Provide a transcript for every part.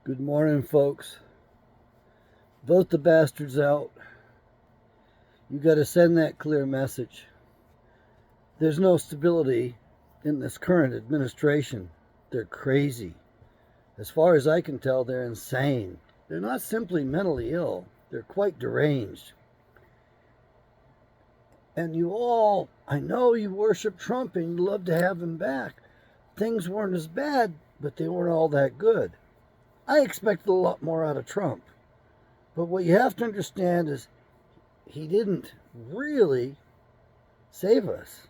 Good morning, folks. Vote the bastards out. You got to send that clear message. There's no stability in this current administration. They're crazy. As far as I can tell, they're insane. They're not simply mentally ill. They're quite deranged. And you all, I know you worship Trump and you love to have him back. Things weren't as bad, but they weren't all that good. I expected a lot more out of Trump. But what you have to understand is he didn't really save us.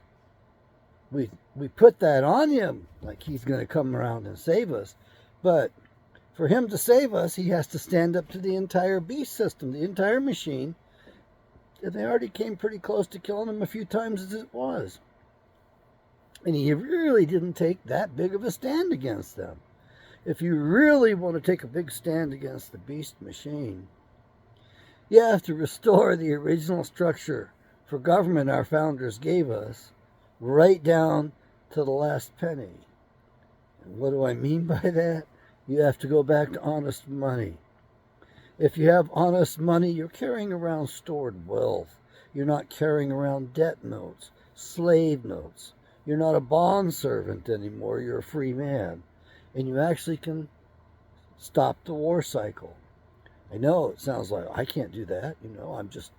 We put that on him, like he's going to come around and save us. But for him to save us, he has to stand up to the entire beast system, the entire machine. And they already came pretty close to killing him a few times as it was. And he really didn't take that big of a stand against them. If you really want to take a big stand against the beast machine, you have to restore the original structure for government our founders gave us, right down to the last penny. And what do I mean by that? You have to go back to honest money. If you have honest money, you're carrying around stored wealth. You're not carrying around debt notes, slave notes. You're not a bond servant anymore. You're a free man. And you actually can stop the war cycle. I know it sounds like I can't do that. I'm just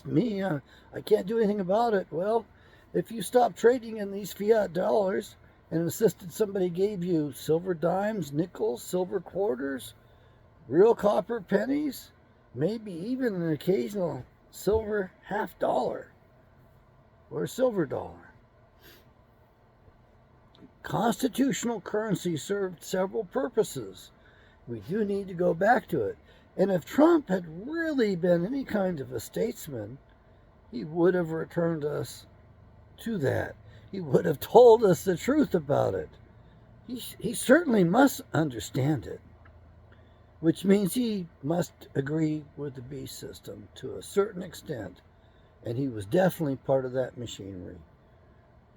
me. I can't do anything about it. Well, if you stop trading in these fiat dollars and insisted somebody gave you silver dimes, nickels, silver quarters, real copper pennies, maybe even an occasional silver half dollar or a silver dollar. Constitutional currency served several purposes. We do need to go back to it. And if Trump had really been any kind of a statesman, he would have returned us to that. He would have told us the truth about it. He certainly must understand it, which means he must agree with the beast system to a certain extent. And he was definitely part of that machinery.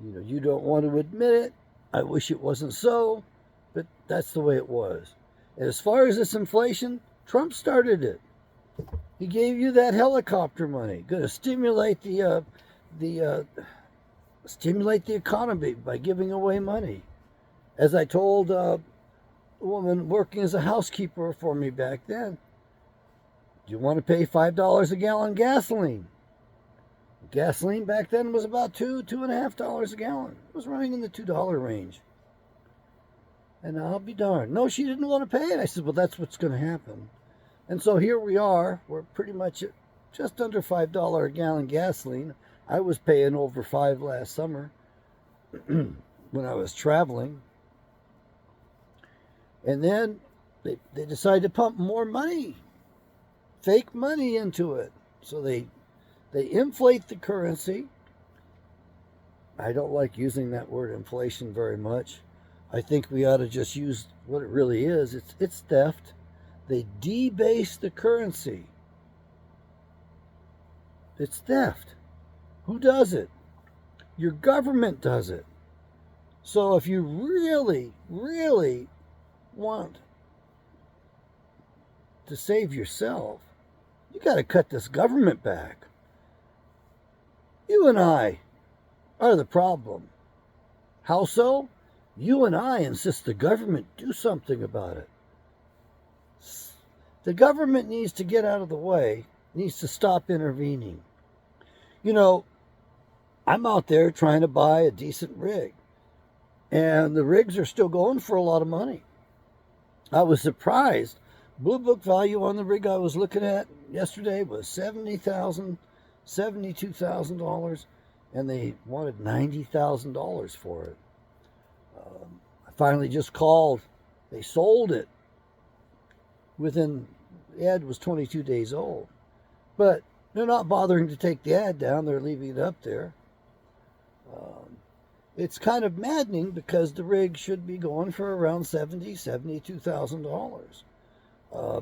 You don't want to admit it. I wish it wasn't so, but that's the way it was. And as far as this inflation, Trump started it. He gave you that helicopter money, going to stimulate the economy by giving away money. As I told a woman working as a housekeeper for me back then, do you want to pay $5 a gallon gasoline? Gasoline back then was about $2.50 a gallon. It was running in the $2 range. And I'll be darned. No, she didn't want to pay it. I said, well, that's what's going to happen. And so here we are. We're pretty much at just under $5 a gallon gasoline. I was paying over $5 last summer when I was traveling. And then they decided to pump more money, fake money into it. So they inflate the currency. I don't like using that word inflation very much. I think we ought to just use what it really is. It's theft. They debase the currency. It's theft. Who does it? Your government does it. So if you really, really want to save yourself, you got to cut this government back. You and I are the problem. How so? You and I insist the government do something about it. The government needs to get out of the way, needs to stop intervening. I'm out there trying to buy a decent rig, and the rigs are still going for a lot of money. I was surprised. Blue Book value on the rig I was looking at yesterday was $70,000. $72,000, and they wanted $90,000 for it. I finally just called. They sold it within, the ad was 22 days old. But they're not bothering to take the ad down. They're leaving it up there. It's kind of maddening because the rig should be going for around $72,000.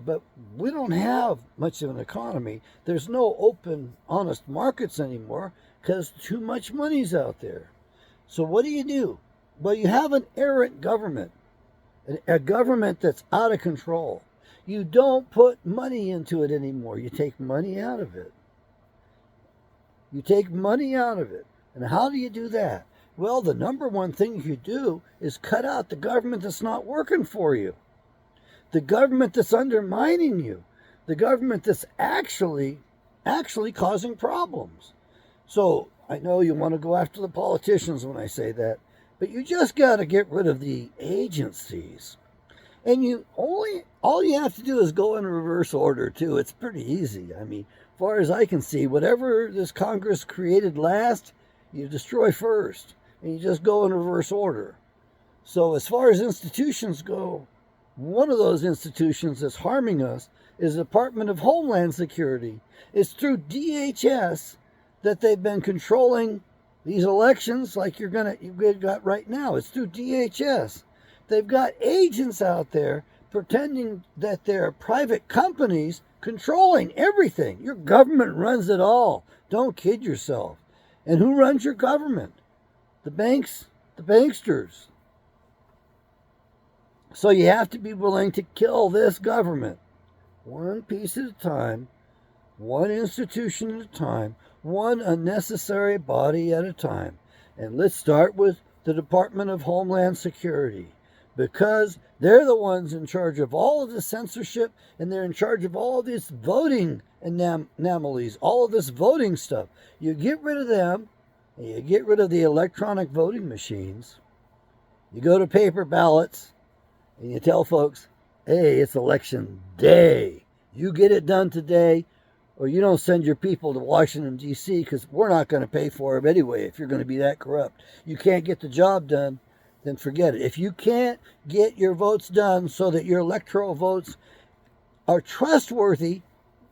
But we don't have much of an economy. There's no open, honest markets anymore because too much money's out there. So what do? Well, you have an errant government, a government that's out of control. You don't put money into it anymore. You take money out of it. You take money out of it. And how do you do that? Well, the number one thing you do is cut out the government that's not working for you. The government that's undermining you. The government that's actually causing problems. So I know you want to go after the politicians when I say that, but you just got to get rid of the agencies. And all you have to do is go in reverse order too. It's pretty easy. I mean, as far as I can see, whatever this Congress created last, you destroy first, and you just go in reverse order. So as far as institutions go, one of those institutions that's harming us is the Department of Homeland Security. It's through DHS that they've been controlling these elections like you've got right now. It's through DHS. They've got agents out there pretending that they're private companies controlling everything. Your government runs it all. Don't kid yourself. And who runs your government? The banks, the banksters. So you have to be willing to kill this government one piece at a time, one institution at a time, one unnecessary body at a time. And let's start with the Department of Homeland Security, because they're the ones in charge of all of this censorship, and they're in charge of all of this voting anomalies, all of this voting stuff. You get rid of them, and you get rid of the electronic voting machines. You go to paper ballots, and you tell folks, hey, it's election day. You get it done today, or you don't send your people to Washington, D.C., because we're not going to pay for them anyway if you're going to be that corrupt. You can't get the job done, then forget it. If you can't get your votes done so that your electoral votes are trustworthy,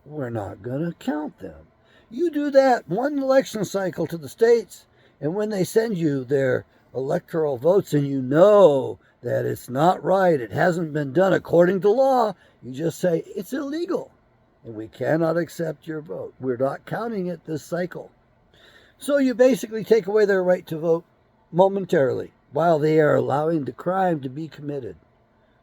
we're not going to count them. You do that one election cycle to the states, and when they send you their electoral votes and you know that it's not right, it hasn't been done according to law, you just say it's illegal and we cannot accept your vote. We're not counting it this cycle. So you basically take away their right to vote momentarily while they are allowing the crime to be committed.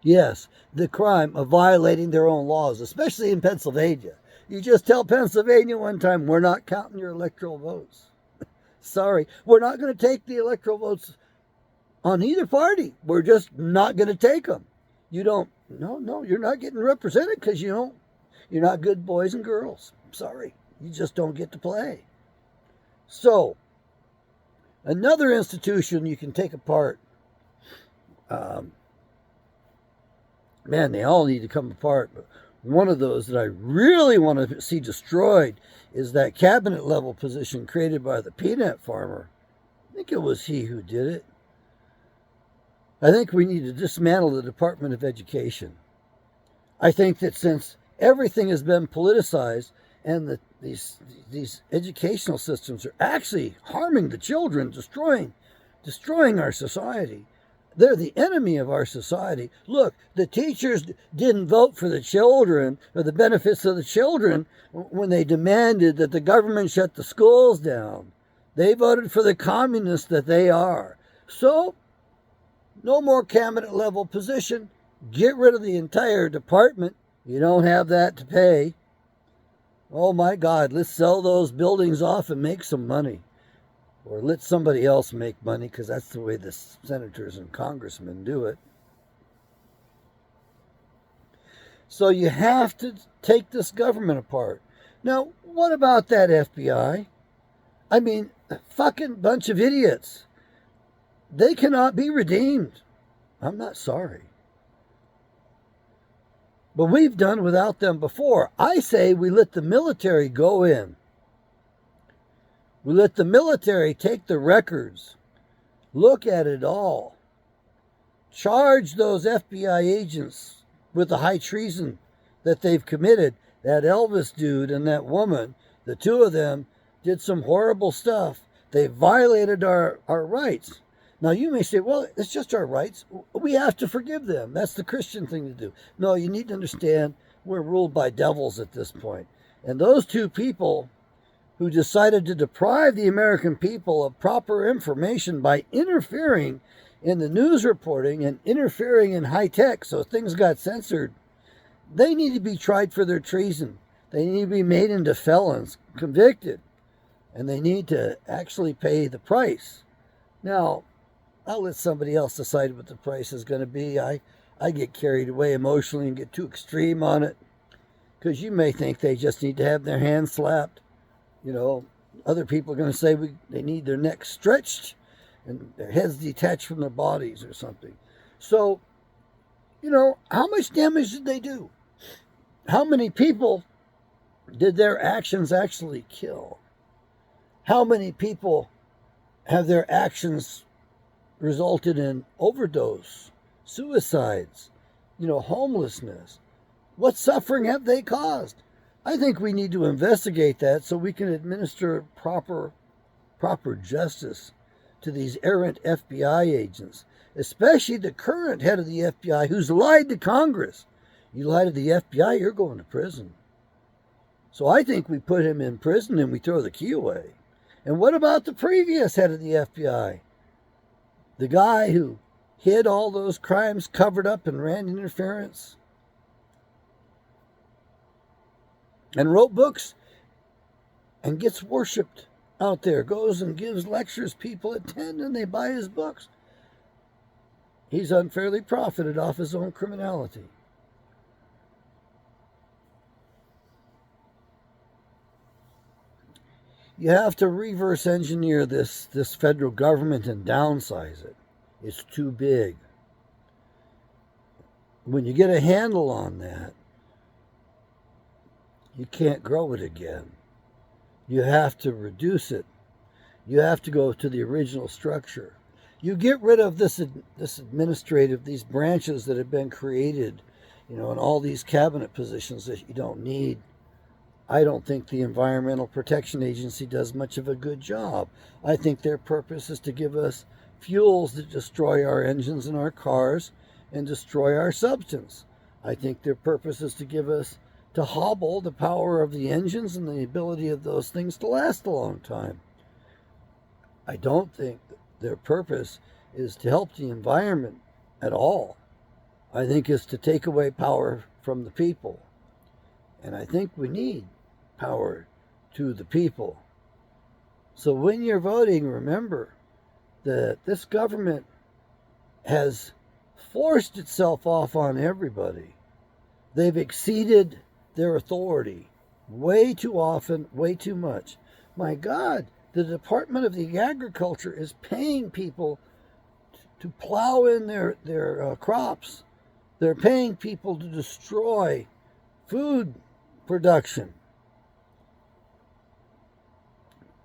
Yes, the crime of violating their own laws, especially in Pennsylvania. You just tell Pennsylvania one time, we're not counting your electoral votes. Sorry, we're not going to take the electoral votes on either party. We're just not going to take them. You're not getting represented because you're not good boys and girls. Sorry, you just don't get to play. So, another institution you can take apart, man, they all need to come apart, but one of those that I really want to see destroyed is that cabinet level position created by the peanut farmer. I think it was he who did it. I think we need to dismantle the Department of Education. I think that since everything has been politicized and these educational systems are actually harming the children, destroying our society, they're the enemy of our society. Look, the teachers didn't vote for the children or the benefits of the children when they demanded that the government shut the schools down. They voted for the communists that they are. So, no more cabinet level position. Get rid of the entire department. You don't have that to pay. Oh my God, let's sell those buildings off and make some money. Or let somebody else make money, because that's the way the senators and congressmen do it. So you have to take this government apart. Now, what about that FBI? I mean, a fucking bunch of idiots. They cannot be redeemed. I'm not sorry. But we've done without them before. I say we let the military go in. We let the military take the records, look at it all, charge those FBI agents with the high treason that they've committed. That Elvis dude and that woman, the two of them did some horrible stuff. They violated our rights. Now you may say, well, it's just our rights. We have to forgive them. That's the Christian thing to do. No, you need to understand we're ruled by devils at this point. And those two people who decided to deprive the American people of proper information by interfering in the news reporting and interfering in high tech, so things got censored, They need to be tried for their treason. They need to be made into felons, convicted, and they need to actually pay the price. Now, I'll let somebody else decide what the price is going to be. I get carried away emotionally and get too extreme on it, because you may think they just need to have their hands slapped. Other people are going to say they need their necks stretched and their heads detached from their bodies or something. So, how much damage did they do? How many people did their actions actually kill? How many people have their actions resulted in overdose, suicides, homelessness? What suffering have they caused? I think we need to investigate that so we can administer proper justice to these errant FBI agents, especially the current head of the FBI who's lied to Congress. You lie to the FBI, you're going to prison. So I think we put him in prison and we throw the key away. And what about the previous head of the FBI? The guy who hid all those crimes, covered up, and ran interference? And wrote books and gets worshipped out there, goes and gives lectures, people attend and they buy his books. He's unfairly profited off his own criminality. You have to reverse engineer this federal government and downsize it. It's too big. When you get a handle on that, you can't grow it again. You have to reduce it. You have to go to the original structure. You get rid of this administrative, these branches that have been created, and all these cabinet positions that you don't need. I don't think the Environmental Protection Agency does much of a good job. I think their purpose is to give us fuels that destroy our engines and our cars and destroy our substance. I think their purpose is to hobble the power of the engines and the ability of those things to last a long time. I don't think their purpose is to help the environment at all. I think it's to take away power from the people. And I think we need power to the people. So when you're voting, remember that this government has forced itself off on everybody. They've exceeded their authority way too often, way too much. My God, the Department of the Agriculture is paying people to plow in their crops. They're paying people to destroy food production.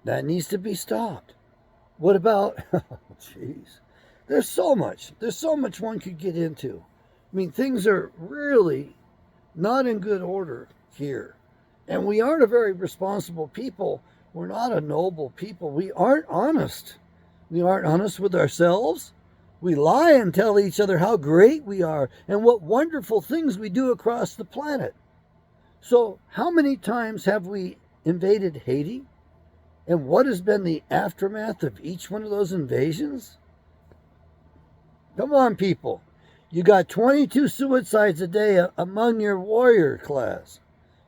That needs to be stopped. What about, jeez, there's so much one could get into. I mean, things are really not in good order here. And we aren't a very responsible people. We're not a noble people. We aren't honest. We aren't honest with ourselves. We lie and tell each other how great we are and what wonderful things we do across the planet. So how many times have we invaded Haiti? And what has been the aftermath of each one of those invasions? Come on, people. You got 22 suicides a day among your warrior class.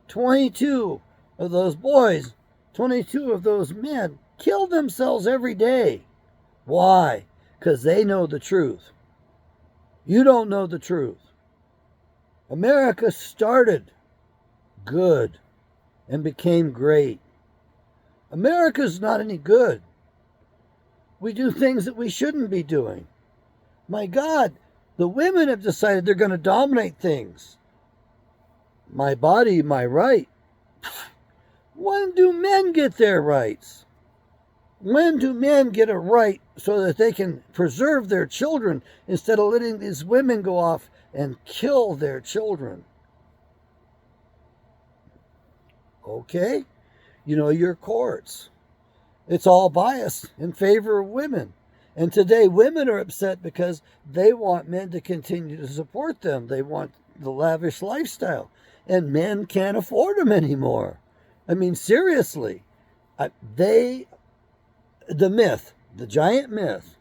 22 of those boys, 22 of those men kill themselves every day. Why? Because they know the truth. You don't know the truth. America started good and became great. America's not any good. We do things that we shouldn't be doing. My God, the women have decided they're going to dominate things. My body, my right. When do men get their rights? When do men get a right so that they can preserve their children instead of letting these women go off and kill their children? Okay? Your courts. It's all biased in favor of women. And today women are upset because they want men to continue to support them. They want the lavish lifestyle. And men can't afford them anymore. I mean, seriously. The myth, the giant myth,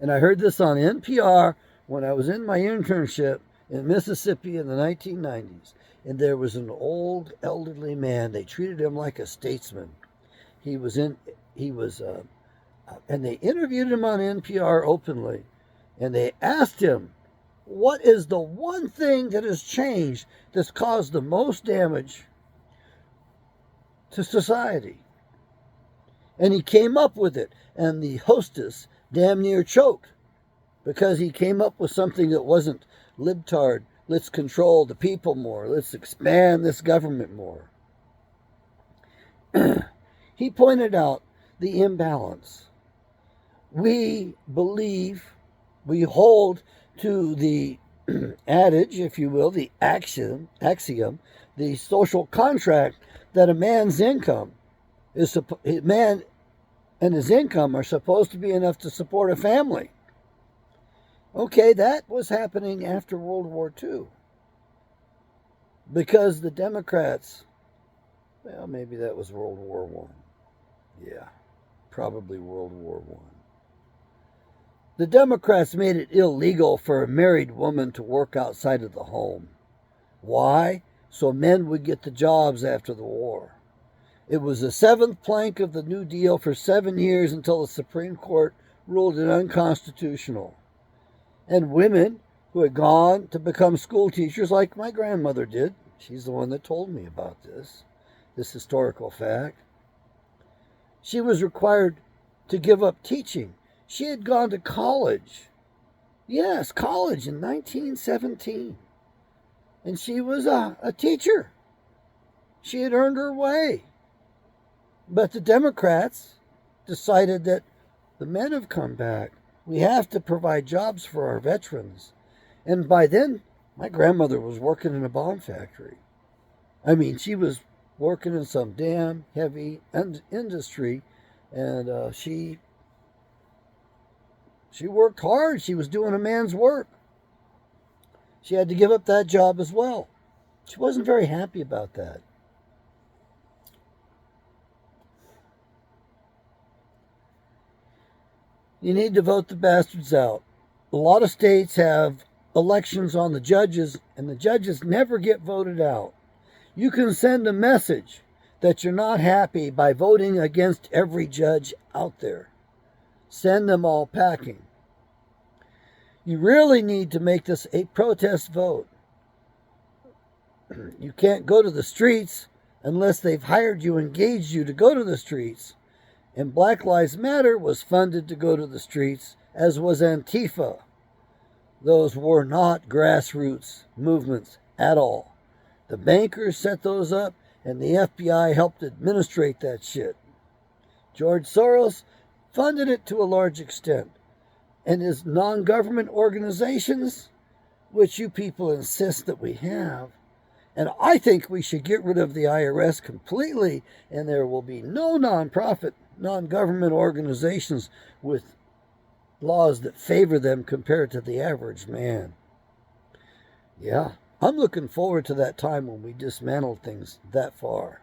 and I heard this on NPR when I was in my internship in Mississippi in the 1990s, and there was an old elderly man. They treated him like a statesman. He was in. He was, and they interviewed him on NPR openly, and they asked him, "What is the one thing that has changed that's caused the most damage to society?" And he came up with it, and the hostess damn near choked because he came up with something that wasn't libtard. Let's control the people more. Let's expand this government more. He pointed out the imbalance. We hold to the adage, if you will, the axiom, the social contract that a man's income is man and his income are supposed to be enough to support a family. Okay, that was happening after World War II. Because the Democrats, well, maybe that was World War I. Yeah, probably World War I. The Democrats made it illegal for a married woman to work outside of the home. Why? So men would get the jobs after the war. It was the seventh plank of the New Deal for 7 years until the Supreme Court ruled it unconstitutional. And women who had gone to become school teachers, like my grandmother did, she's the one that told me about this historical fact, she was required to give up teaching. She had gone to college. Yes, college in 1917. And she was a teacher. She had earned her way. But the Democrats decided that the men have come back. We have to provide jobs for our veterans. And by then, my grandmother was working in a bomb factory. I mean, she was working in some damn heavy industry, and she worked hard. She was doing a man's work. She had to give up that job as well. She wasn't very happy about that. You need to vote the bastards out. A lot of states have elections on the judges, and the judges never get voted out. You can send a message that you're not happy by voting against every judge out there. Send them all packing. You really need to make this a protest vote. You can't go to the streets unless they've hired you, engaged you to go to the streets. And Black Lives Matter was funded to go to the streets, as was Antifa. Those were not grassroots movements at all. The bankers set those up, and the FBI helped administrate that shit. George Soros funded it to a large extent. And his non-government organizations, which you people insist that we have, and I think we should get rid of the IRS completely, and there will be no non-profit, non-government organizations with laws that favor them compared to the average man. Yeah, I'm looking forward to that time when we dismantle things that far.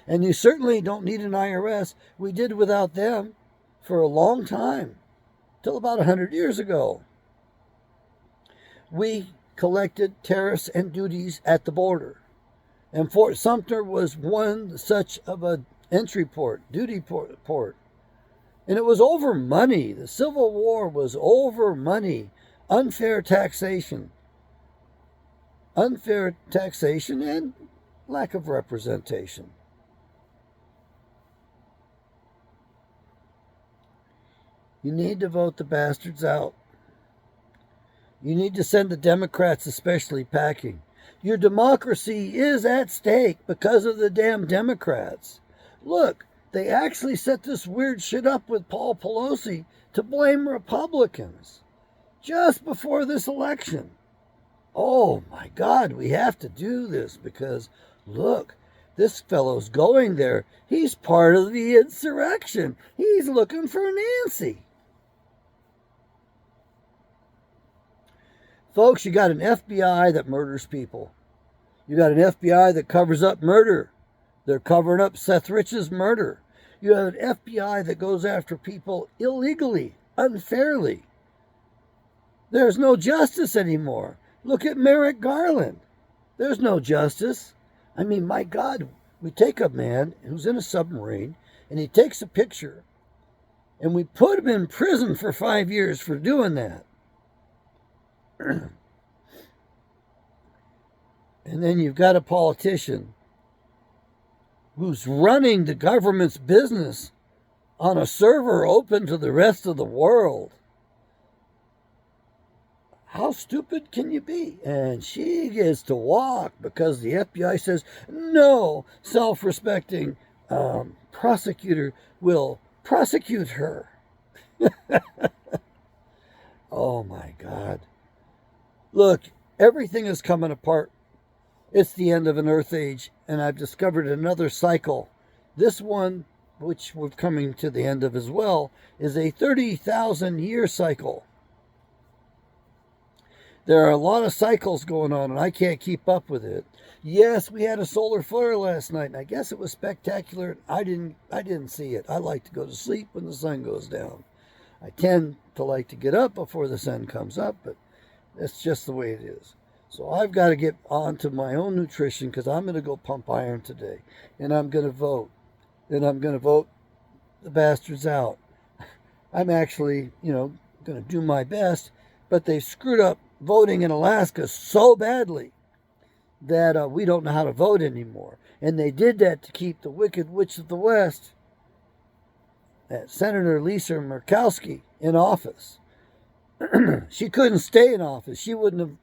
And you certainly don't need an IRS. We did without them for a long time, till about 100 years ago. We collected tariffs and duties at the border. And Fort Sumter was one such of a entry port, duty port. And it was over money. The Civil War was over money. Unfair taxation. Unfair taxation and lack of representation. You need to vote the bastards out. You need to send the Democrats especially packing. Your democracy is at stake because of the damn Democrats. Look, they actually set this weird shit up with Paul Pelosi to blame Republicans just before this election. Oh my God, we have to do this because, look, this fellow's going there. He's part of the insurrection. He's looking for Nancy. Folks, you got an FBI that murders people. You got an FBI that covers up murder. They're covering up Seth Rich's murder. You have an FBI that goes after people illegally, unfairly. There's no justice anymore. Look at Merrick Garland. There's no justice. I mean, my God, we take a man who's in a submarine and he takes a picture and we put him in prison for 5 years for doing that. And then you've got a politician who's running the government's business on a server open to the rest of the world. How stupid can you be? And she gets to walk because the FBI says no self-respecting prosecutor will prosecute her. Oh my God. Look, everything is coming apart. It's the end of an earth age, and I've discovered another cycle. This one, which we're coming to the end of as well, is a 30,000 year cycle. There are a lot of cycles going on, and I can't keep up with it. Yes, we had a solar flare last night, and I guess it was spectacular. I didn't see it. I like to go to sleep when the sun goes down. I tend to like to get up before the sun comes up, but that's just the way it is. So I've got to get on to my own nutrition because I'm going to go pump iron today, and I'm going to vote, and I'm going to vote the bastards out. I'm actually, going to do my best, but they've screwed up voting in Alaska so badly that we don't know how to vote anymore. And they did that to keep the Wicked Witch of the West, Senator Lisa Murkowski, in office. She couldn't stay in office. She wouldn't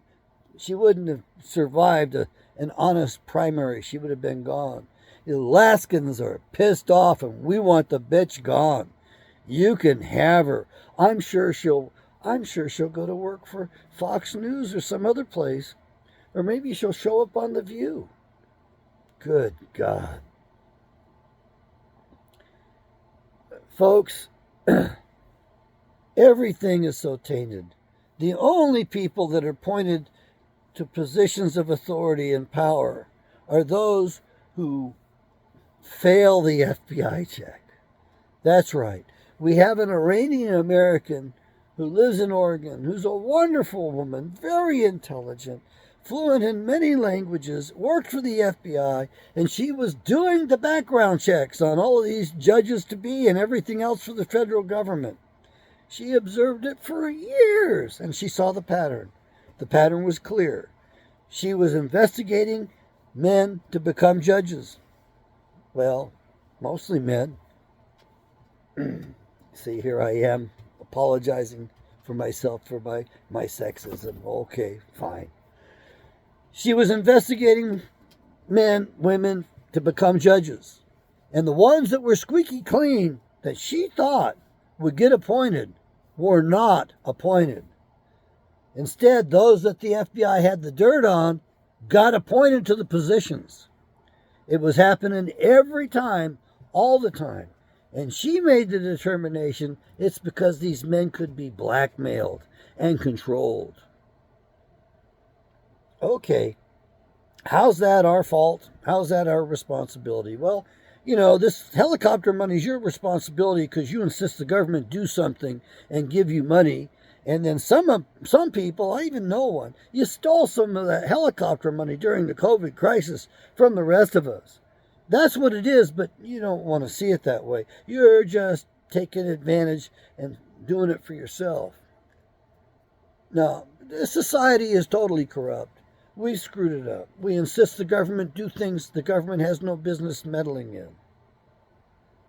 have survived an honest primary. She would have been gone. The Alaskans are pissed off, and we want the bitch gone. You can have her. I'm sure she'll go to work for Fox News or some other place. Or maybe she'll show up on The View. Good God. Folks, everything is so tainted. The only people that are pointed to positions of authority and power are those who fail the FBI check. That's right. We have an Iranian American who lives in Oregon, who's a wonderful woman, very intelligent, fluent in many languages, worked for the FBI, and she was doing the background checks on all of these judges-to-be and everything else for the federal government. She observed it for years, and she saw the pattern. The pattern was clear. She was investigating men to become judges. Well, mostly men. See, here I am apologizing for myself for my sexism. Okay, fine. She was investigating men, women to become judges. And the ones that were squeaky clean that she thought would get appointed were not appointed. Instead, those that the FBI had the dirt on got appointed to the positions. It was happening every time, all the time. And she made the determination it's because these men could be blackmailed and controlled. Okay, how's that our fault? How's that our responsibility? Well, this helicopter money is your responsibility because you insist the government do something and give you money. And then some people, I even know one, you stole some of that helicopter money during the COVID crisis from the rest of us. That's what it is, but you don't want to see it that way. You're just taking advantage and doing it for yourself. Now, this society is totally corrupt. We screwed it up. We insist the government do things the government has no business meddling in.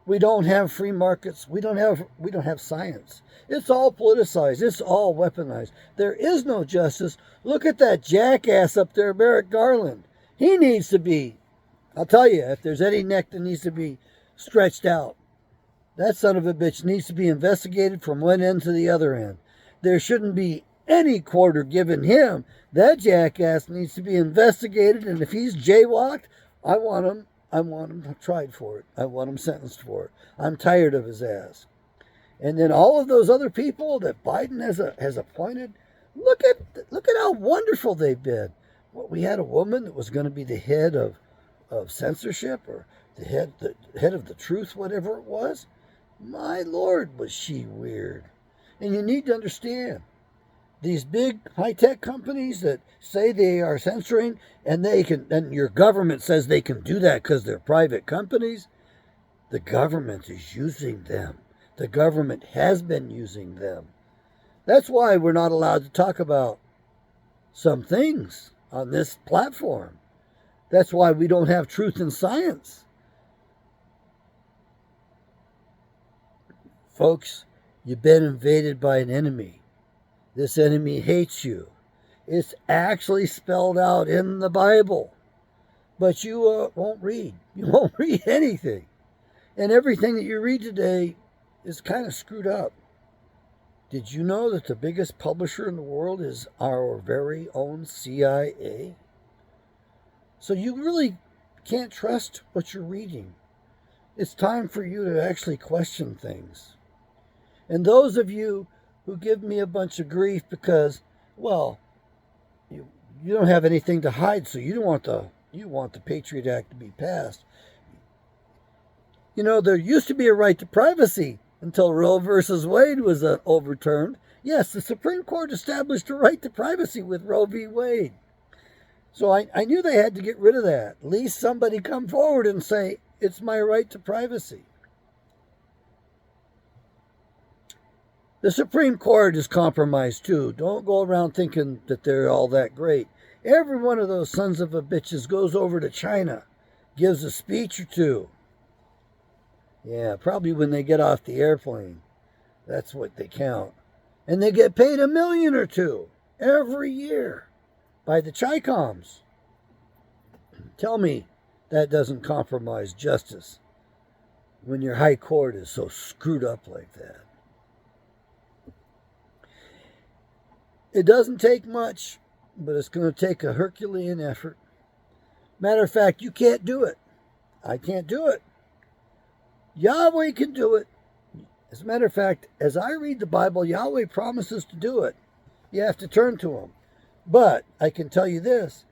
We don't have free markets. We don't have science. It's all politicized. It's all weaponized. There is no justice. Look at that jackass up there, Merrick Garland. He needs to be, I'll tell you, if there's any neck that needs to be stretched out, that son of a bitch needs to be investigated from one end to the other end. There shouldn't be any quarter given him. That jackass needs to be investigated, and if he's jaywalked, I want him tried for it. I want him sentenced for it. I'm tired of his ass. And then all of those other people that Biden has appointed, look at how wonderful they've been. Well, we had a woman that was going to be the head of censorship, or the head of the truth, whatever it was. My Lord, was she weird. And you need to understand, These big high-tech companies that say they are censoring, and your government says they can do that because they're private companies. The government is using them. The government has been using them. That's why we're not allowed to talk about some things on this platform. That's why we don't have truth in science. Folks, you've been invaded by an enemy. This enemy hates you. It's actually spelled out in the Bible. But you won't read. You won't read anything. And everything that you read today is kind of screwed up. Did you know that the biggest publisher in the world is our very own CIA? So you really can't trust what you're reading. It's time for you to actually question things. And those of you who give me a bunch of grief because, well, you don't have anything to hide, so you want the Patriot Act to be passed. You know, there used to be a right to privacy until Roe versus Wade was overturned. Yes, the Supreme Court established a right to privacy with Roe v. Wade. So I knew they had to get rid of that. At least somebody come forward and say, it's my right to privacy. The Supreme Court is compromised too. Don't go around thinking that they're all that great. Every one of those sons of a bitches goes over to China, gives a speech or two. Yeah, probably when they get off the airplane. That's what they count. And they get paid $1 million or $2 million every year by the Chi-Coms. Tell me that doesn't compromise justice when your high court is so screwed up like that. It doesn't take much, but it's going to take a Herculean effort. Matter of fact, you can't do it. I can't do it. Yahweh can do it. As a matter of fact, as I read the Bible, Yahweh promises to do it. You have to turn to him. But I can tell you this,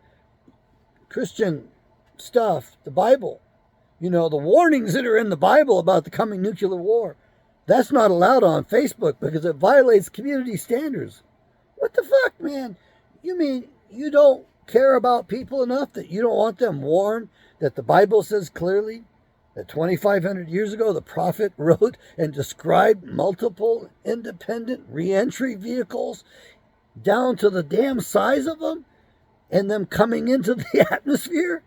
Christian stuff, the Bible, you know, the warnings that are in the Bible about the coming nuclear war, that's not allowed on Facebook because it violates community standards. What the fuck, man? You mean you don't care about people enough that you don't want them warned that the Bible says clearly that 2,500 years ago the prophet wrote and described multiple independent re-entry vehicles down to the damn size of them and them coming into the atmosphere?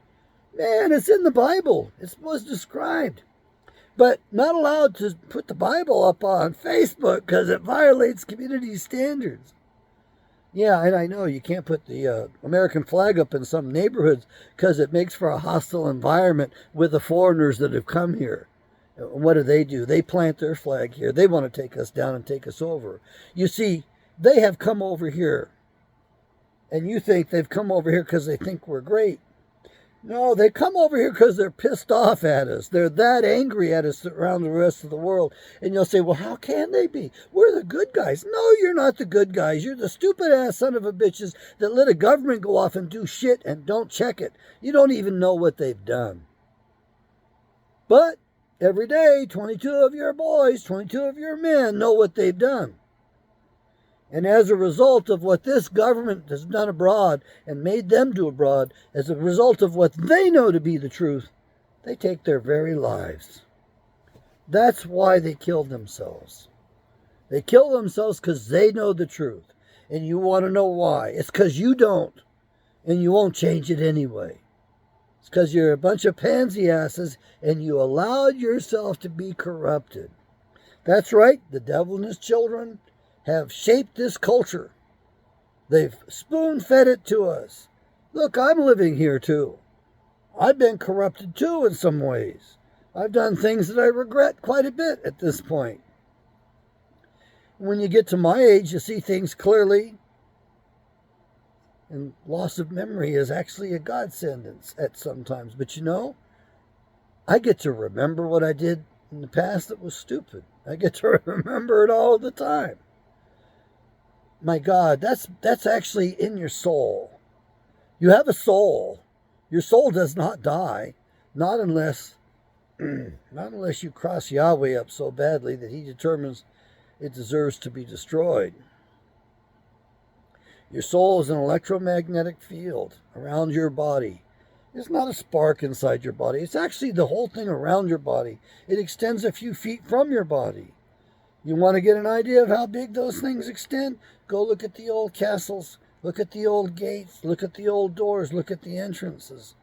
Man, it's in the Bible. It was described. But not allowed to put the Bible up on Facebook because it violates community standards. Yeah, and I know you can't put the American flag up in some neighborhoods because it makes for a hostile environment with the foreigners that have come here. What do? They plant their flag here. They want to take us down and take us over. You see, they have come over here, and you think they've come over here because they think we're great. No, they come over here because they're pissed off at us. They're that angry at us around the rest of the world. And you'll say, well, how can they be? We're the good guys. No, you're not the good guys. You're the stupid-ass son of a bitches that let a government go off and do shit and don't check it. You don't even know what they've done. But every day, 22 of your boys, 22 of your men know what they've done. And as a result of what this government has done abroad and made them do abroad, as a result of what they know to be the truth, they take their very lives. That's why they killed themselves. They kill themselves because they know the truth. And you want to know why. It's because you don't. And you won't change it anyway. It's because you're a bunch of pansy asses and you allowed yourself to be corrupted. That's right, the devil and his children have shaped this culture. They've spoon-fed it to us. Look, I'm living here too. I've been corrupted too in some ways. I've done things that I regret quite a bit at this point. When you get to my age, you see things clearly. And loss of memory is actually a godsend at sometimes. But you know, I get to remember what I did in the past that was stupid. I get to remember it all the time. My God, that's actually in your soul. You have a soul. Your soul does not die, not unless you cross Yahweh up so badly that he determines it deserves to be destroyed. Your soul is an electromagnetic field around your body. It's not a spark inside your body. It's actually the whole thing around your body. It extends a few feet from your body. You want to get an idea of how big those things extend? Go look at the old castles. Look at the old gates. Look at the old doors. Look at the entrances.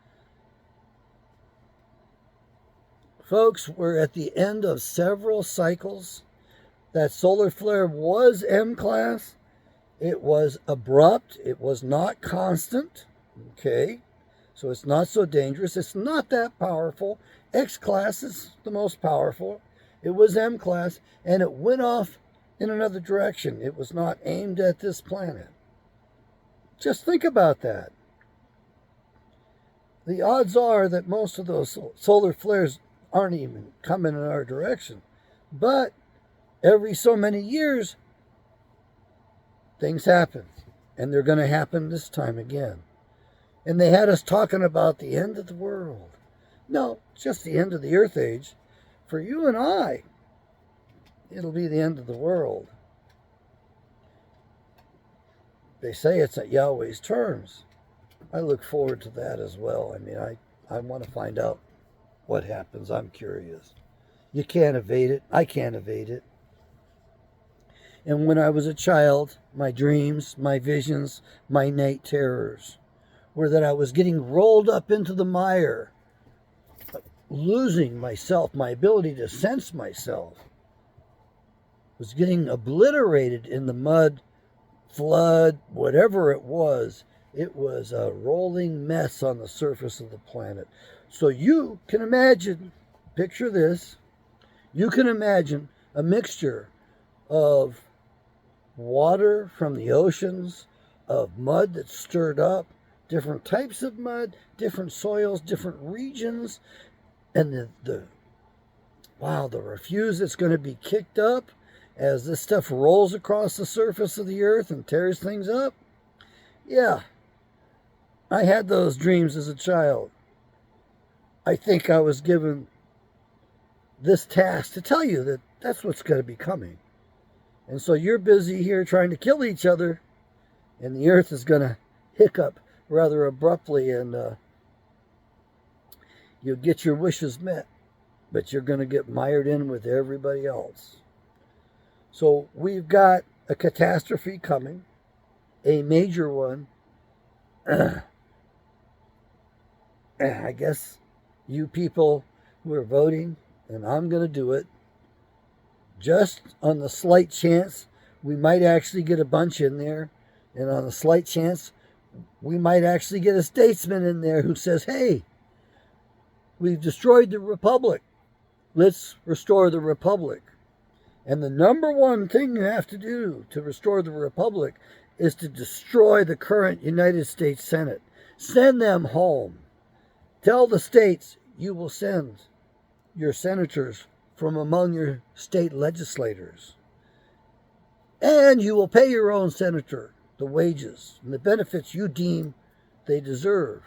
Folks, we're at the end of several cycles. That solar flare was M-class. It was abrupt. It was not constant. Okay? So it's not so dangerous. It's not that powerful. X-class is the most powerful. It was M-class, and it went off in another direction. It was not aimed at this planet. Just think about that. The odds are that most of those solar flares aren't even coming in our direction. But every so many years, things happen. And they're going to happen this time again. And they had us talking about the end of the world. No, it's just the end of the Earth age. For you and I, it'll be the end of the world. They say it's at Yahweh's terms. I look forward to that as well. I mean, I want to find out what happens. I'm curious. You can't evade it. I can't evade it. And when I was a child, my dreams, my visions, my night terrors were that I was getting rolled up into the mire, losing myself, my ability to sense myself, was getting obliterated in the mud, flood, whatever it was. It was a rolling mess on the surface of the planet. So you can imagine, picture this, you can imagine a mixture of water from the oceans, of mud that's stirred up, different types of mud, different soils, different regions, and the refuse that's going to be kicked up as this stuff rolls across the surface of the earth and tears things up. Yeah, I had those dreams as a child. I think I was given this task to tell you that that's what's going to be coming. And so you're busy here trying to kill each other, and the earth is going to hiccup rather abruptly, and you'll get your wishes met, but you're going to get mired in with everybody else. So we've got a catastrophe coming, a major one. I guess you people who are voting, and I'm going to do it, just on the slight chance we might actually get a bunch in there, and on the slight chance we might actually get a statesman in there who says, hey, we've destroyed the republic. Let's restore the republic. And the number one thing you have to do to restore the republic is to destroy the current United States Senate. Send them home. Tell the states you will send your senators from among your state legislators. And you will pay your own senator the wages and the benefits you deem they deserve.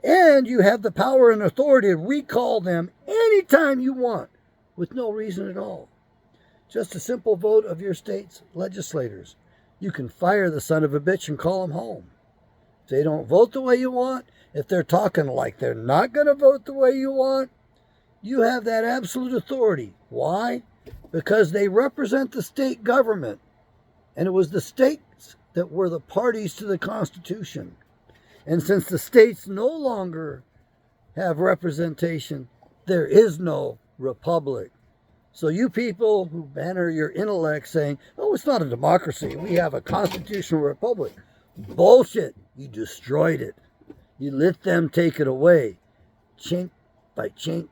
And you have the power and authority to recall them anytime you want with no reason at all. Just a simple vote of your state's legislators. You can fire the son of a bitch and call them home. If they don't vote the way you want, if they're talking like they're not going to vote the way you want, you have that absolute authority. Why? Because they represent the state government. And it was the states that were the parties to the Constitution. And since the states no longer have representation, there is no republic. So you people who banner your intellect saying, oh, it's not a democracy, we have a constitutional republic. Bullshit. You destroyed it. You let them take it away. Chink by chink,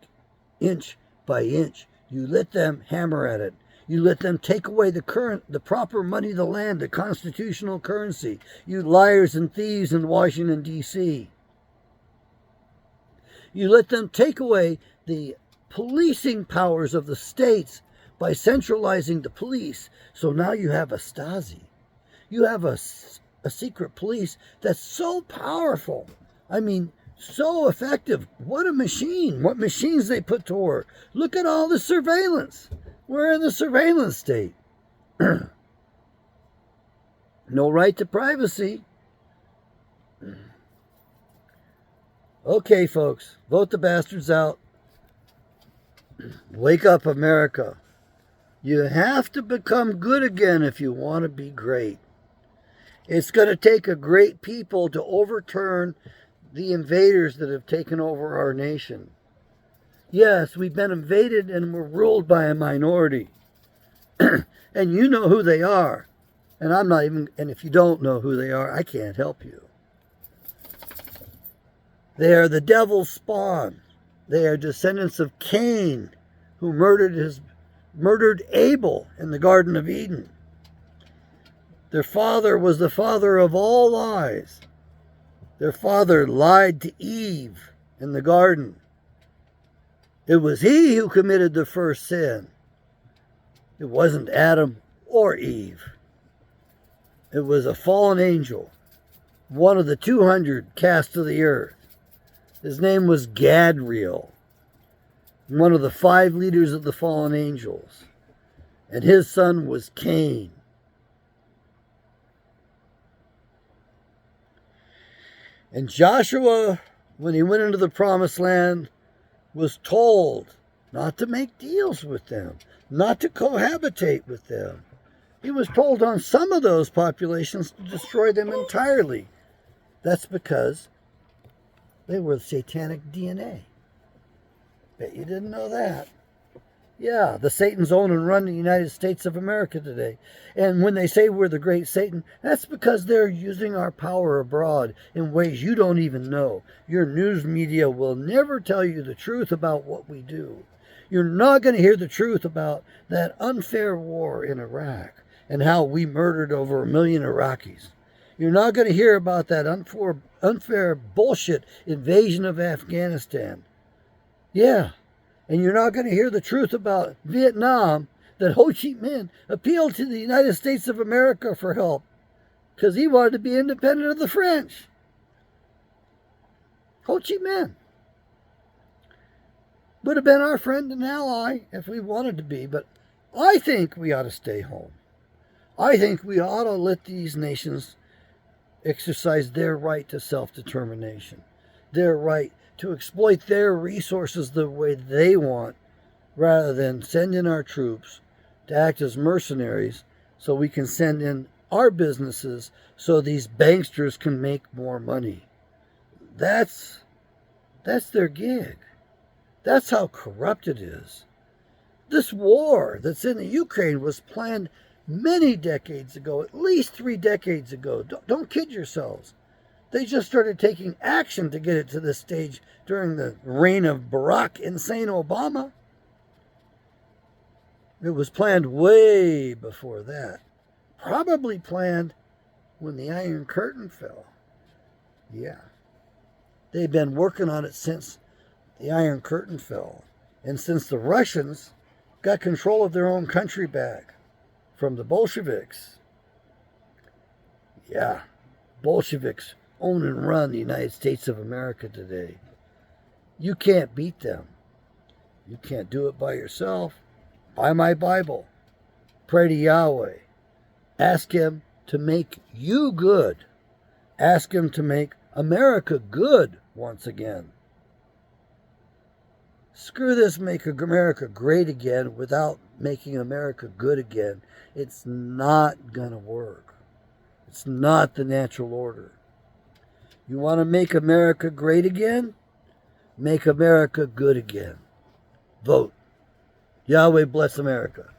inch by inch. You let them hammer at it. You let them take away the proper money of the land, the constitutional currency. You liars and thieves in Washington, D.C. You let them take away the policing powers of the states by centralizing the police. So now you have a Stasi. You have a secret police that's so powerful. I mean, so effective. What a machine. What machines they put to work. Look at all the surveillance. We're in the surveillance state. No right to privacy. Okay, folks, vote the bastards out. Wake up, America. You have to become good again if you want to be great. It's going to take a great people to overturn the invaders that have taken over our nation. Yes, we've been invaded and we're ruled by a minority. And you know who they are. And and if you don't know who they are, I can't help you. They are the devil's spawn. They are descendants of Cain, who murdered Abel in the Garden of Eden. Their father was the father of all lies. Their father lied to Eve in the garden. It was he who committed the first sin. It wasn't Adam or Eve. It was a fallen angel, one of the 200 cast to the earth. His name was Gadriel, one of the 5 leaders of the fallen angels. And his son was Cain. And Joshua, when he went into the promised land, was told not to make deals with them, not to cohabitate with them. He was told on some of those populations to destroy them entirely. That's because they were satanic DNA. Bet you didn't know that. Yeah, the Satans own and run the United States of America today. And when they say we're the great Satan, that's because they're using our power abroad in ways you don't even know. Your news media will never tell you the truth about what we do. You're not going to hear the truth about that unfair war in Iraq and how we murdered over 1 million Iraqis. You're not going to hear about that unfair bullshit invasion of Afghanistan. Yeah. And you're not going to hear the truth about Vietnam, that Ho Chi Minh appealed to the United States of America for help because he wanted to be independent of the French. Ho Chi Minh would have been our friend and ally if we wanted to be, but I think we ought to stay home. I think we ought to let these nations exercise their right to self-determination, their right to exploit their resources the way they want, rather than send in our troops to act as mercenaries so we can send in our businesses so these banksters can make more money. That's their gig. That's how corrupt it is. This war that's in the Ukraine was planned many decades ago, at least 3 decades ago. Don't kid yourselves. They just started taking action to get it to this stage during the reign of Barack Insane Obama. It was planned way before that. Probably planned when the Iron Curtain fell. Yeah. They've been working on it since the Iron Curtain fell. And since the Russians got control of their own country back from the Bolsheviks. Yeah. Bolsheviks own and run the United States of America today. You can't beat them. You can't do it by yourself. Buy my Bible. Pray to Yahweh. Ask him to make you good. Ask him to make America good once again. Screw this make America great again without making America good again. It's not going to work. It's not the natural order. You want to make America great again? Make America good again. Vote. Yahweh bless America.